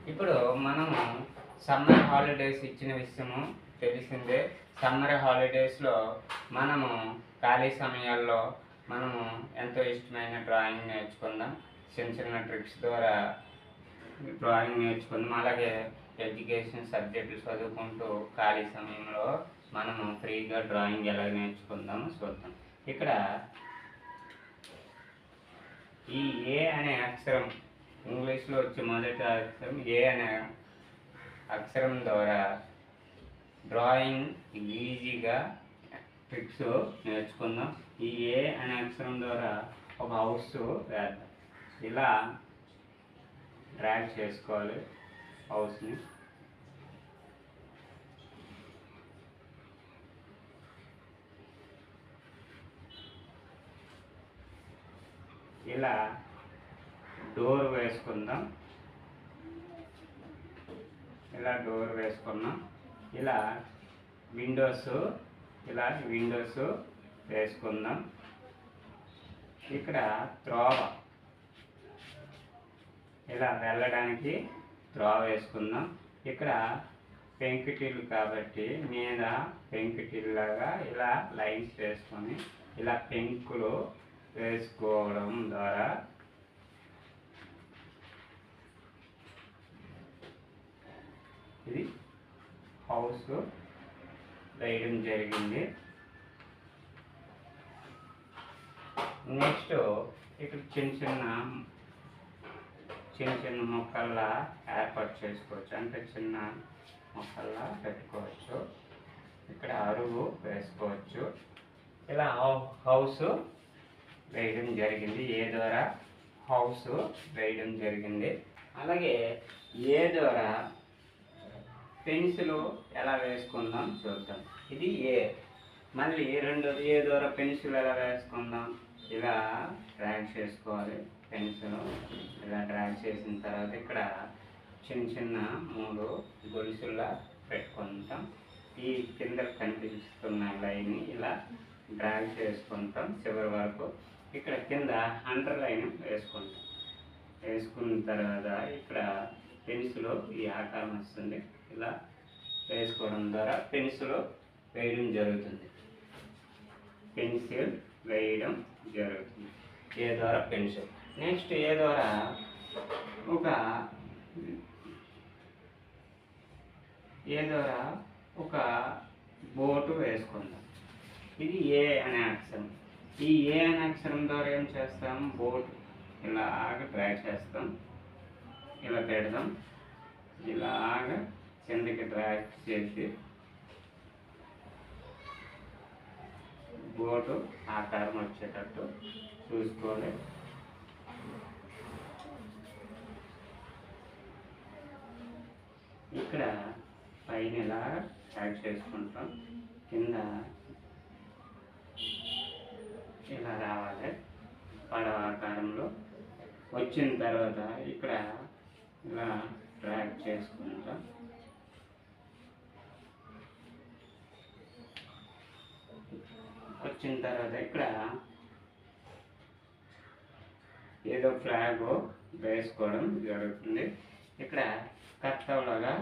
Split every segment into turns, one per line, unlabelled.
ఇప్పుడు మనము summer holidays ఇచ్చిన విషయము తెలిసిందే. సమ్మర్ హాలిడేస్లో మనము ఖాళీ సమయాల్లో మనము ఎంతో ఇష్టమైన డ్రాయింగ్ నేర్చుకుందాం. చిన్న చిన్న ట్రిక్స్ ద్వారా డ్రాయింగ్ నేర్చుకుందాం. అలాగే ఎడ్యుకేషన్ సబ్జెక్టులు చదువుకుంటూ ఖాళీ సమయంలో మనము ఫ్రీగా డ్రాయింగ్ ఎలా నేర్చుకుందామో చూద్దాం. ఇక్కడ ఈ ఏ అనే అక్షరం ఇంగ్లీష్లో వచ్చే మొదటి అక్షరం ఏ అనే అక్షరం ద్వారా డ్రాయింగ్ ఈజీగా ట్రిక్స్ నేర్చుకుందాం. ఈ ఏ అనే అక్షరం ద్వారా ఒక హౌస్ వేద్దాం. ఇలా డ్రాగ్ చేసుకోవాలి హౌస్ని. ఇలా డోర్ వేసుకుందాం. ఇలా డోర్ వేసుకున్నాం. ఇలా విండోస్ వేసుకుందాం. ఇక్కడ త్రోవ, ఇలా వెళ్ళడానికి త్రోవ వేసుకుందాం. ఇక్కడ పెంకుటిల్లు కాబట్టి మీద పెంకుటిల్లాగా ఇలా లైన్స్ వేసుకొని ఇలా పెంకులు వేసుకోవడం ద్వారా ఇది హౌస్ వేయడం జరిగింది. నెక్స్ట్ ఇక్కడ చిన్న చిన్న మొక్కల్లా ఏర్పాటు చేసుకోవచ్చు. అంటే చిన్న మొక్కల్లా పెట్టుకోవచ్చు. ఇక్కడ అరుగు వేసుకోవచ్చు. ఇలా హౌస్ వేయడం జరిగింది. ఏ ద్వారా హౌస్ వేయడం జరిగింది. అలాగే ఏ ద్వారా పెన్సిల్ ఎలా వేసుకుందాం చూద్దాం. ఇది ఏ. మళ్ళీ రెండోది ఏ ద్వారా పెన్సిల్ ఎలా వేసుకుందాం. ఇలా డ్రాగ్ చేసుకోవాలి. పెన్సిల్ ఇలా డ్రాగ్ చేసిన తర్వాత ఇక్కడ చిన్న 3 గొలుసుల్లా పెట్టుకుంటాం. ఈ కింద కనిపిస్తున్న లైన్ ఇలా డ్రాగ్ చేసుకుంటాం చివరి వరకు. ఇక్కడ కింద అండర్ లైన్ వేసుకుంటాం. వేసుకున్న తర్వాత ఇక్కడ పెన్సిల్ ఈ ఆకారం వస్తుంది. ఇలా వేసుకోవడం ద్వారా పెన్సిల్ వేయడం జరుగుతుంది. పెన్సిల్ వేయడం జరుగుతుంది ఏ ద్వారా పెన్సిల్. నెక్స్ట్ ఏ ద్వారా ఒక బోటు వేసుకుందాం. ఇది ఏ అనే అక్షరం. ఈ ఏ అనే అక్షరం ద్వారా ఏం చేస్తాం, బోట్ ఇలాగ డ్రాగ్ చేస్తాం. ఇలా పెడదాం. ఇలాగ కిందకి డ్రాగ్ చేసి బోటు ఆకారం వచ్చేటట్టు చూసుకోండి. ఇక్కడ పైన ఇలా డ్రాగ్ చేసుకుంటాం. కింద ఇలా రావాలి పడవ ఆకారంలో. వచ్చిన తర్వాత ఇక్కడ ఇలా డ్రాగ్ చేసుకుంటాం. వచ్చిన తర్వాత ఇక్కడ ఏదో ఫ్లాగ్ వేసుకోవడం జరుగుతుంది. ఇక్కడ కట్టవలాగా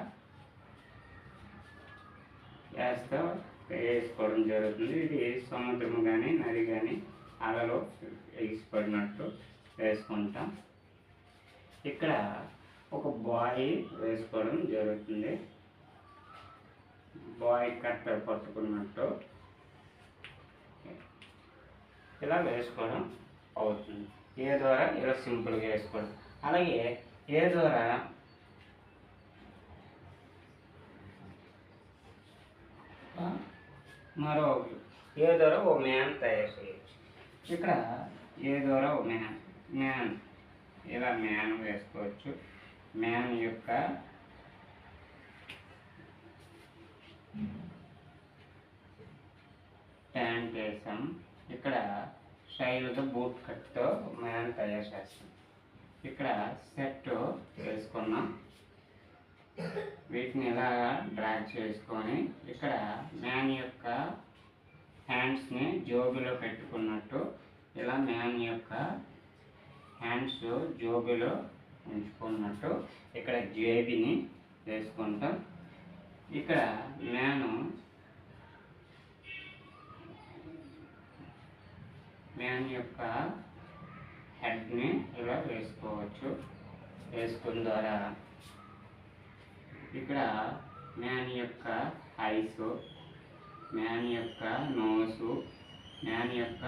వేసుకోవడం జరుగుతుంది. ఇది సముద్రం కానీ నది కానీ అలలో ఎగిసిపడినట్టు వేసుకుంటాం. ఇక్కడ ఒక బాయ్ వేసుకోవడం జరుగుతుంది. బాయ్ కట్ట పట్టుకున్నట్టు ఇలా వేసుకోవడం అవుతుంది. ఏ ద్వారా ఇలా సింపుల్గా వేసుకోవడం. అలాగే ఏ ద్వారా ఏ ద్వారా ఓ మ్యాన్ తయారు చేయవచ్చు. ఇక్కడ ఏ ద్వారా ఓ మ్యాన్ ఇలా మ్యాన్ వేసుకోవచ్చు. మ్యాన్ యొక్క ప్యాంట్ వేసాం. ఇక్కడ స్టైల్తో బూట్ కట్తో మ్యాన్ తయారు చేస్తాం. ఇక్కడ సెట్ వేసుకున్నాం. వీటిని ఇలా డ్రాగ్ చేసుకొని ఇక్కడ మ్యాన్ యొక్క హ్యాండ్స్ని జోబులో పెట్టుకున్నట్టు ఇలా మ్యాన్ యొక్క హ్యాండ్స్ జోబులో ఉంచుకున్నట్టు వేసుకున్నట్టు ఇక్కడ జేబీని వేసుకుంటాం. ఇక్కడ మ్యాన్ యొక్క హెడ్ని ఇలా వేసుకోవచ్చు. వేసుకున్న ద్వారా ఇక్కడ మ్యాన్ యొక్క ఐస్, మ్యాన్ యొక్క నోసు, మ్యాన్ యొక్క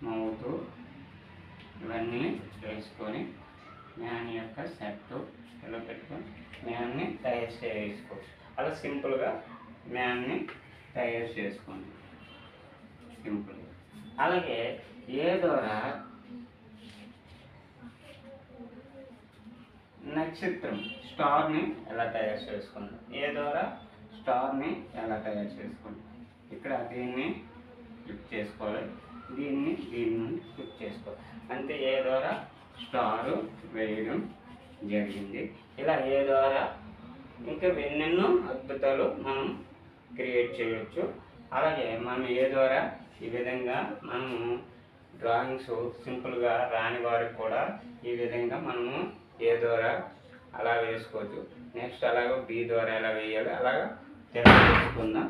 మౌత్ ఇవన్నీ వేసుకొని మ్యాన్ యొక్క సెట్ ఇలా పెట్టుకొని మ్యాన్ని తయారు చేసుకోవచ్చు. అలా సింపుల్గా మ్యాన్ని తయారు చేసుకోండి సింపుల్గా. అలాగే ఏ ద్వారా నక్షత్రం స్టార్ని ఎలా తయారు చేసుకుందాం. ఏ ద్వారా స్టార్ని ఎలా తయారు చేసుకోండి. ఇక్కడ దీన్ని క్లిక్ చేసుకోవాలి, దీన్ని క్లిక్ చేసుకోవాలి. అంతే ఏ ద్వారా స్టార్ వేయడం జరిగింది. ఇలా ఏ ద్వారా ఇంకా ఎన్నెన్నో అద్భుతాలు మనం క్రియేట్ చేయవచ్చు. అలాగే మనం ఏ ద్వారా ఈ విధంగా మనము డ్రాయింగ్స్ సింపుల్గా రాని వారికి కూడా ఈ విధంగా మనము ఏ ద్వారా అలా వేసుకోవచ్చు. నెక్స్ట్ అలాగే బి ద్వారా ఎలా వేయాలి అలాగా తెలుసుకుందాం.